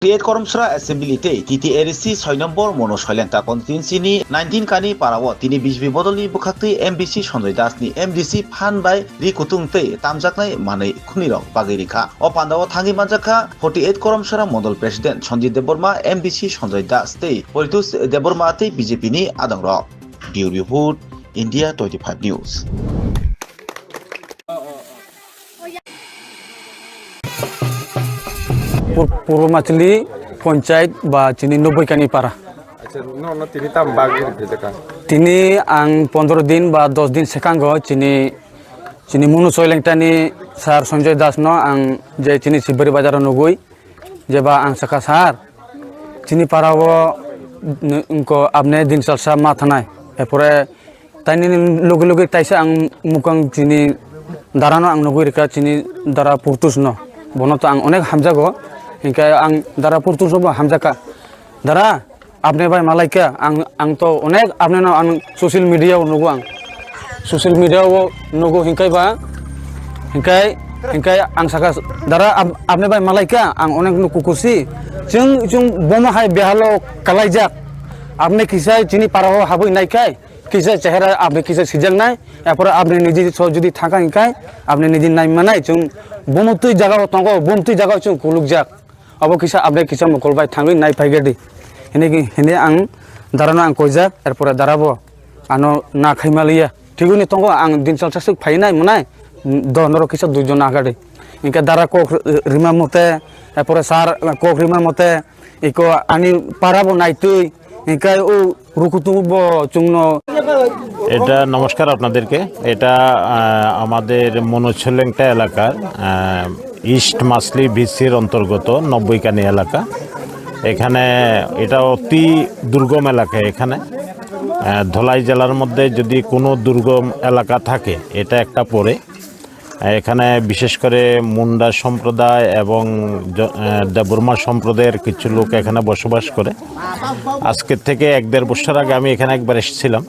Create Korumsra Assembly TTRC 6 নম্বর মনোশৈলেন্তা কনস্টিটিউন্সিনি 19 কানি পারাও তিনি বিজবি বদলনি বুখাক্তি MBC সঞ্জয় দাসনি MDC ফান বাই রিকুতুংতে তামজাকনাই মানে খুনিরক বাগিরিখা ও পান্দাও থাঙ্গি মানজাখা 48 Karamchhara Mandal president Sanjit Debbarma MBC Sanjay Das Paritosh Debbarma BJP ni আদংরক Bureau Report India 25 News পূর্বমাচলি পঞ্চায়েত বা চিনি 90 কানি পারা তিনি আং 15 দিন বা 10 দিন সেকাঙ্গ চিনি মুনু সৈলেংটানি স্যার সঞ্জয় দাস ন আং যে চিনি শিববাড়ি বাজার নগই যে বা আং সাকা স্যার চিনি পারাও আপনি দিন সালসা মা থানায় এরপরে তাই লগে লগে তাইসে আং মুখাং চিনি দাঁড়ানো আং নগই রেখা চিনি দ্বারা পুরতুস ন বনত আং অনেক হামজাগো ইনকা আং দ্বারা পুরতুস হামজাকা দ্বারা আপনি ভাই মালাইকা আং তো অনেক আপনি না আং সোশ্যাল মিডিয়াও নগো আং সোশ্যাল মিডিয়াও নগো হিংকাই আং সাকা দ্বারা আপনি ভাই মালাইকা আং অনেক কুকুসি जों बमा हाय बेहालो कालाइजाक आपने किसा चिनी पाराव हाबई नाइकाय किसा चेहरा आपने किसा सिजल नाय एपर आपने निजी जुदी थाका इकाय आपने निजी नाय मानाय जों बमतुई जागा तंगो बमतुई जागा जों कुलुक जाक अब किसा आपने किसा मकलबाय थांगै नाय फाइगेदि हेने आं दारानो आं कयजाक एरपर दाराबो आनो ना खाइमालिया थिगुनि तंगो आं दिनसालसासुक फाइनाय मनाय दनरो किसा दुइजन आगादि इनका दारा को रिमा मते এরপরে স্যার কোকরিমার মতে ইকো আনি পারাবো নাইতুই ইনকা ও রুকুতুব চুংন এটা নমস্কার আপনাদেরকে এটা আমাদের মনোছলেংটা এলাকার ইস্ট মাসলি ভিসির অন্তর্গত 90 কানি এলাকা এখানে এটা অতি দুর্গম এলাকা এখানে ধলাই জেলার মধ্যে যদি কোনো দুর্গম এলাকা থাকে এটা একটা পড়ে এখানে বিশেষ করে মুন্ডা সম্প্রদায় এবং দেববর্মা সম্প্রদায়ের কিছু লোক এখানে বসবাস করে আজকের থেকে 1-1.5 বছর আগে আমি এখানে একবার এসেছিলাম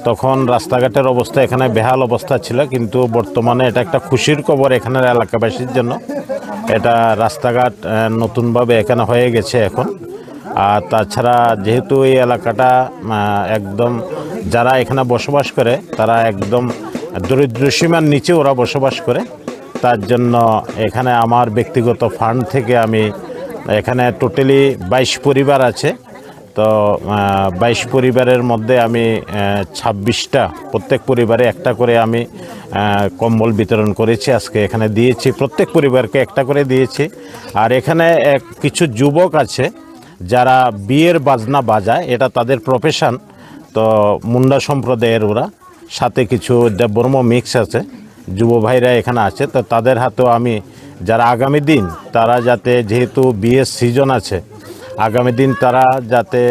তখন রাস্তাঘাটের অবস্থা এখানে বেহাল অবস্থা ছিল কিন্তু বর্তমানে এটা একটা খুশির খবর এখানের এলাকাবাসীর জন্য এটা রাস্তাঘাট নতুনভাবে এখানে হয়ে গেছে এখন আর তাছাড়া যেহেতু এই এলাকাটা একদম যারা এখানে বসবাস করে তারা একদম দরিদ্র সীমার নিচে ওরা বসবাস করে তার জন্য এখানে আমার ব্যক্তিগত ফান্ড থেকে আমি এখানে টোটালি 22 পরিবার আছে তো 22 পরিবারের মধ্যে আমি 26টা প্রত্যেক পরিবারে একটা করে আমি কম্বল বিতরণ করেছি আজকে এখানে দিয়েছি প্রত্যেক পরিবারকে একটা করে দিয়েছি আর এখানে কিছু যুবক আছে যারা বিয়ের বাজনা বাজায় এটা তাদের প্রফেশন তো মুন্ডা সম্প্রদায়ের ওরা সাথে কিছু দেববর্মা মিক্স আছে যুব ভাইরা এখানে আছে তো তাদের হাতেও আমি যারা আগামী দিন তারা যাতে যেহেতু বিয়ের সিজন আছে আগামী দিন তারা যাতে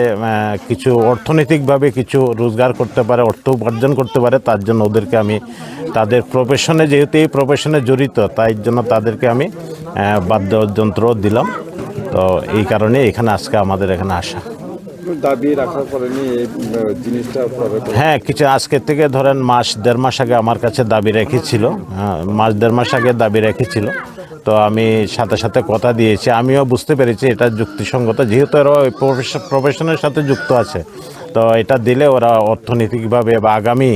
কিছু অর্থনৈতিকভাবে কিছু রোজগার করতে পারে অর্থ উপার্জন করতে পারে তার জন্য ওদেরকে আমি তাদের প্রফেশনে যেহেতু এই প্রফেশনে জড়িত তাই জন্য তাদেরকে আমি বাদ্যযন্ত্র দিলাম তো এই কারণে এখানে আজকে আমাদের এখানে আসা দাবি রাখার পরে জিনিসটা হ্যাঁ কিছু আজকের থেকে ধরেন 1.5 মাস আগে আমার কাছে দাবি রেখেছিল 1.5 মাস আগে দাবি রেখেছিল তো আমি সাথে সাথে কথা দিয়েছি আমিও বুঝতে পেরেছি এটা যুক্তিসঙ্গত যেহেতু এরা ওই প্রফেশনের সাথে যুক্ত আছে তো এটা দিলে ওরা অর্থনৈতিকভাবে বা আগামী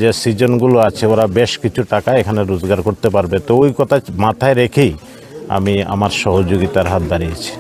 যে সিজনগুলো আছে ওরা বেশ কিছু টাকা এখানে রোজগার করতে পারবে তো ওই কথা মাথায় রেখেই আমি আমার সহযোগিতার হাত বাড়িয়েছি